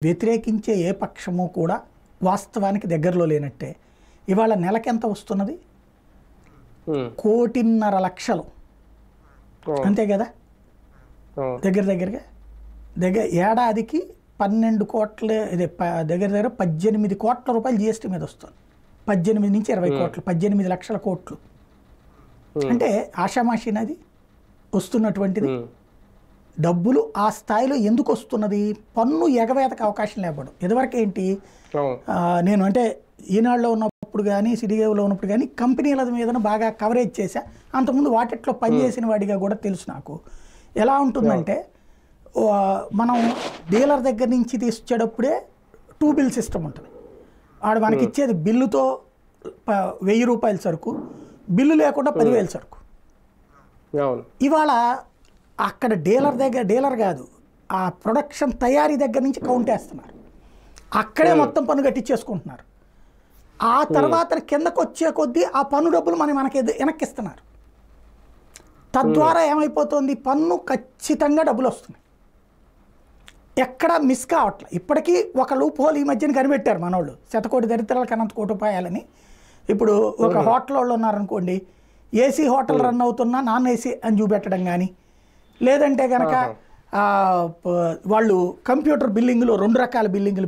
వ్యతిరేకించే ఏ పక్షము కూడా వాస్తవానికి దగ్గరలో లేనట్టే. ఇవాళ నెలకెంత వస్తున్నది? 1.5 లక్షలు. అంతే కదా? దగ్గరగా ఏడాదికి 12 కోట్ల, ఇది దగ్గర 18 కోట్ల రూపాయలు జిఎస్టీ మీద వస్తుంది. 18 నుంచి 20 కోట్లు, 18 లక్షల కోట్లు. అంటే ఆషామాషినది వస్తున్నటువంటిది డబ్బులు ఆ స్థాయిలో ఎందుకు వస్తున్నది? పన్ను ఎగవేతకు అవకాశం లేకపోవడం. ఇదివరకు ఏంటి, నేను అంటే ఈనాడులో ఉన్నప్పుడు కానీ సిటీలో ఉన్నప్పుడు కానీ కంపెనీల మీద బాగా కవరేజ్ చేశా. అంతకుముందు వాటిట్లో పనిచేసిన వాడిగా కూడా తెలుసు నాకు. ఎలా ఉంటుందంటే మనం డీలర్ దగ్గర నుంచి తీసుకొచ్చేటప్పుడే 2 బిల్ సిస్టమ్ ఉంటుంది. వాడు మనకి ఇచ్చేది బిల్లుతో 1000 రూపాయల సరుకు, బిల్లు లేకుండా 10,000 సరుకు. ఇవాళ అక్కడ డీలర్ కాదు, ఆ ప్రొడక్షన్ తయారీ దగ్గర నుంచి కౌంట్ వేస్తున్నారు. అక్కడే మొత్తం పన్ను కట్టించేసుకుంటున్నారు. ఆ తర్వాత కిందకు వచ్చే కొద్దీ ఆ పన్ను డబ్బులు మనకి వెనక్కిస్తున్నారు. తద్వారా ఏమైపోతుంది, పన్ను ఖచ్చితంగా డబ్బులు వస్తున్నాయి, ఎక్కడ మిస్ కావట్లేదు. ఇప్పటికీ ఒక లూప్ హోల్ ఈ మధ్యన కనిపెట్టారు మనోళ్ళు, 100 కోటి దరిద్రాలకు అనంత కోటి రూపాయలని. ఇప్పుడు ఒక హోటల్ వాళ్ళు ఉన్నారనుకోండి, ఏసీ హోటల్ రన్ అవుతున్నా నాన్ ఏసీ అని చూపెట్టడం కానీ, లేదంటే కనుక వాళ్ళు కంప్యూటర్ బిల్లింగ్లో 2 రకాల బిల్లింగ్లు